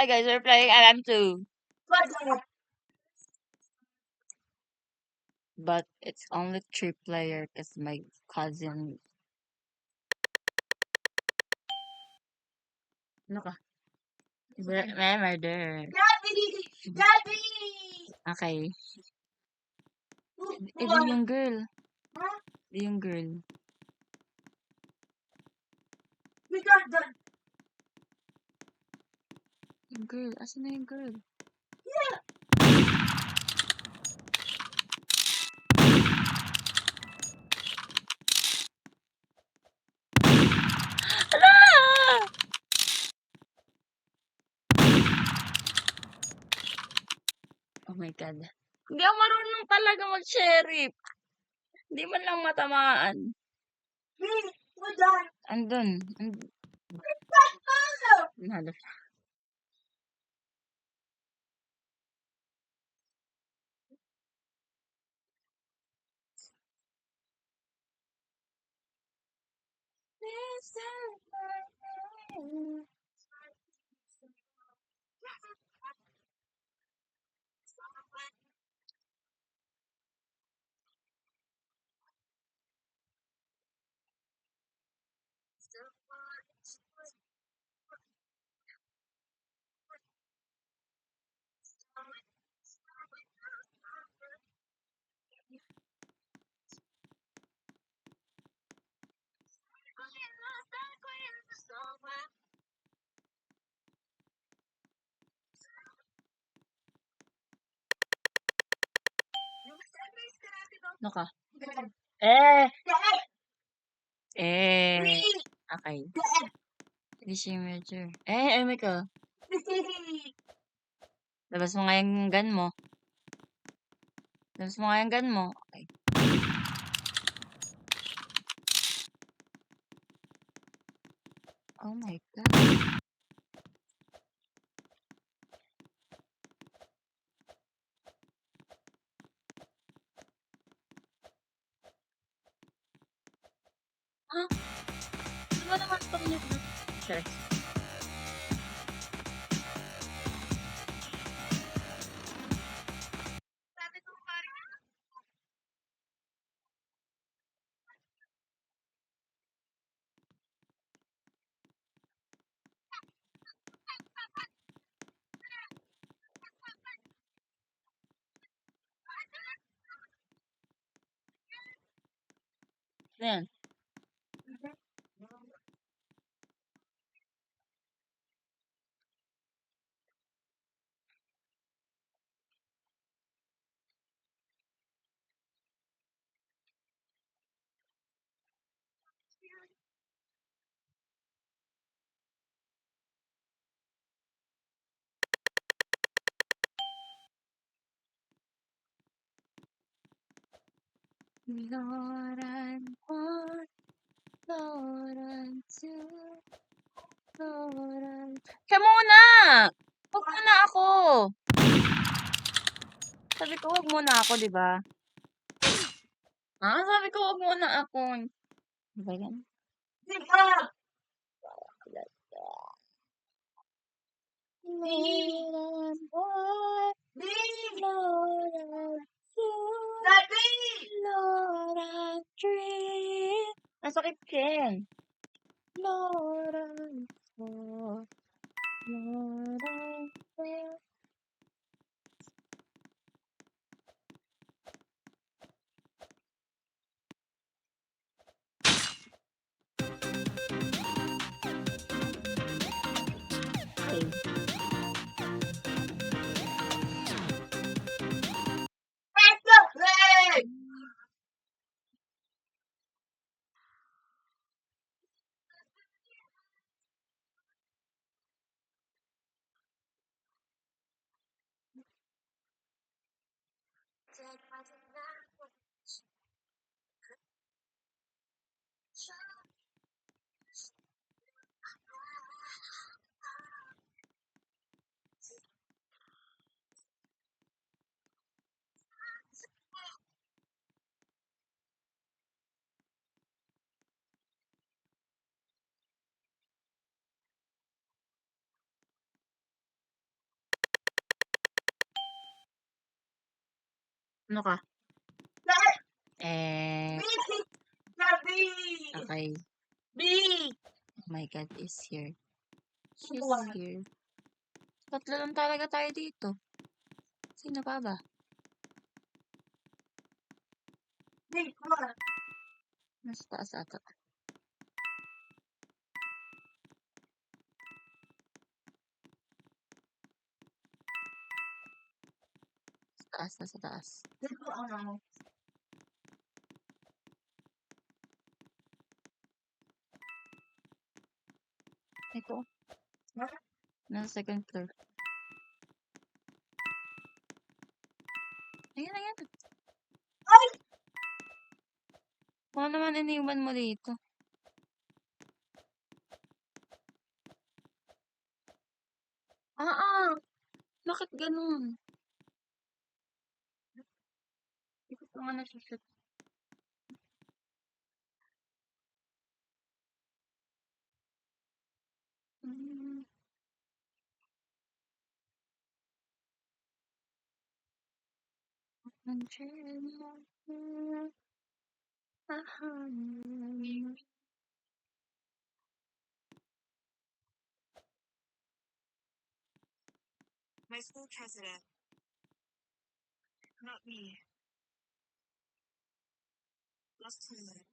Hi guys, we're playing LM2. But it's only 3-player because my cousin. Ano ka? May murder. Daddy! Okay. Ito yung girl. Ito yung girl. We got done. Yung girl. Asan na yung girl? Yeah. Hala! Oh my God. Hindi ako marunong talaga mag-sheriff. Hindi man lang matamaan. We're done. Andun. Hello. Nalo. Ano ka? Eh! Okay. Hindi siya yung major. Michael. Labas mo nga yung gun mo. Labas mo nga yung gun mo. Okay. Oh my God. Ha? Ano naman itong look na? Sure. Yan. Lord, I'm one. Lord, I'm two. Lord, I'm... Siya muna! Huwag muna ako! Sabi ko, huwag muna ako, di ba? Sabi ko, huwag muna ako. Di ba yan? Lord, I'm one. Lord, I'm two. Lord, I'm three. Nasakit yan. Lord, I'm four. Lord, I'm five. Ano ka? Dad. Eh, B. Daddy. okay. B. Oh my God, is here. She's Wala. here. Tatlo lang talaga tayo dito. Sino pa ba? B. Wala. Nasa taas ata. Sa taas, nasa taas. Dito ano. Ito, Ha? nasa second floor. Ayan, ayan. Ay! Ano naman iniwan mo dito? Bakit ganun? Hindi ko pa nga nasusot. Mm. My school president, not me. Lost my mind.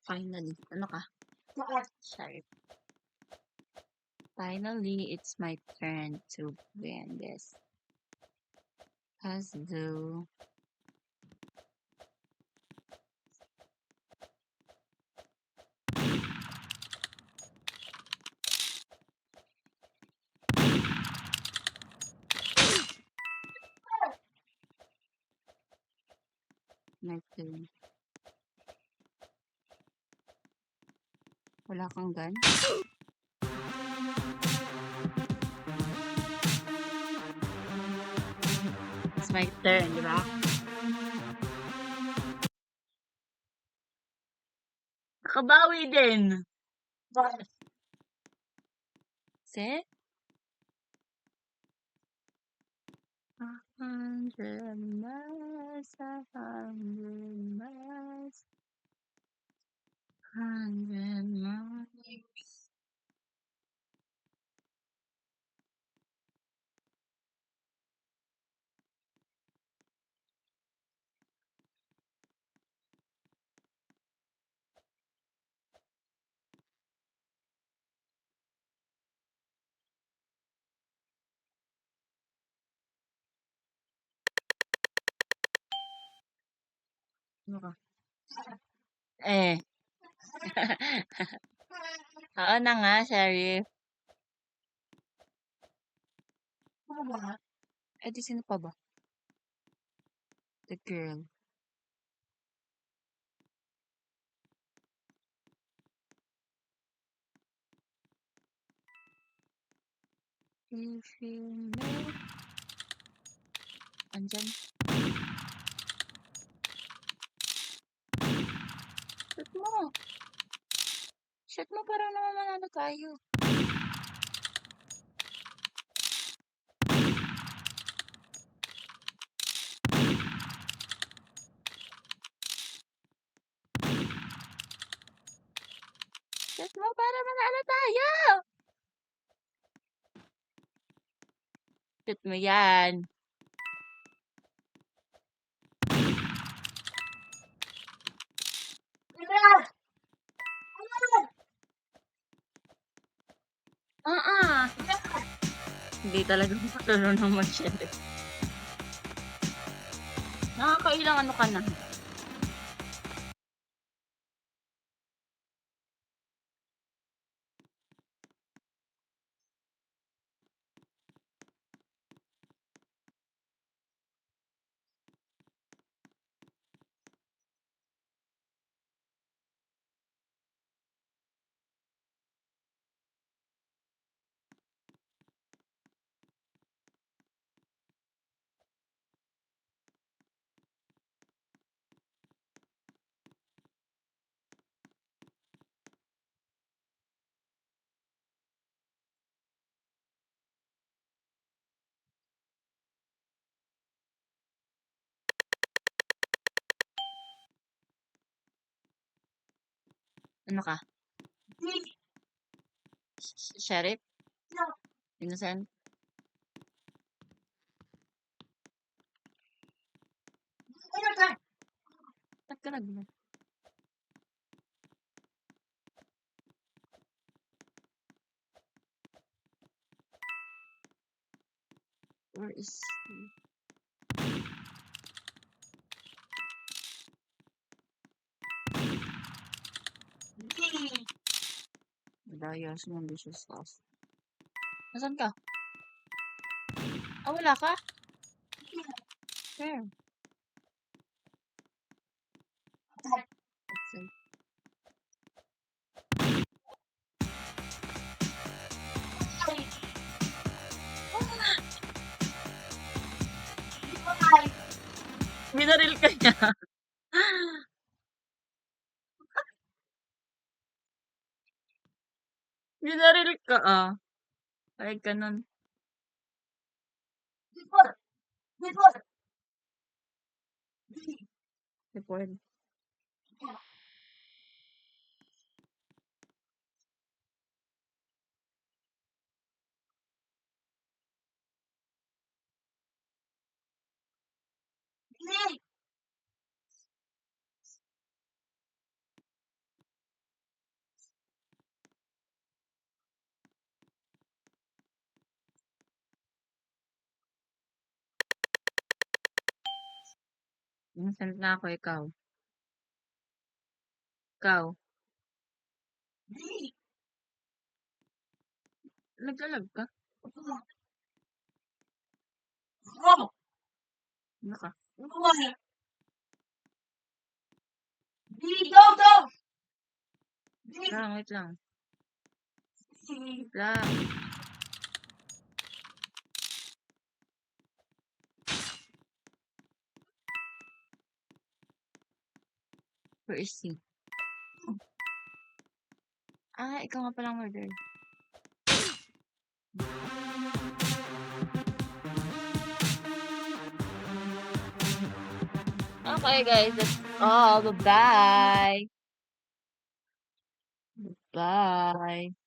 Finally. Ano ka? Bakit? Sorry. Finally, it's my turn to win this. As though. My turn. Wala kang gun? It's my turn, di ba? Nakabawi din. Bakit? See? 100 miles, 100 miles, 100 miles. Ano ka? Eh. Oo na nga, Sheriff. Ano ba? Eh, di sino pa ba? The girl. If you know. Andyan. Shoot mo. Shoot mo para naman manalo tayo. Shoot mo para manalo tayo. Shoot mo yan. Dad! Ano? Hindi talaga marunong mag-sheriff. Nakakailang ano ka na. Ano ka? D. Sheriff? No. Innocent? Ano ka? Ba't ka nag Where is he? D. Daya sa ambitious task. Nasaan ka? Ah, wala ka? Where? Outside. Binaril ka niya. Binaril ka, ah. Ay, ganun. Before. Before. D. Di pwede. D. Innocent na ako, ikaw. Ikaw. D. Naglalag ka? Go. Ano ka? Go. D. Go. Go. D. Wait lang. Wait lang. Where is he? Ah, ikaw nga palang murder. Okay, guys. That's all. Bye-bye. Bye.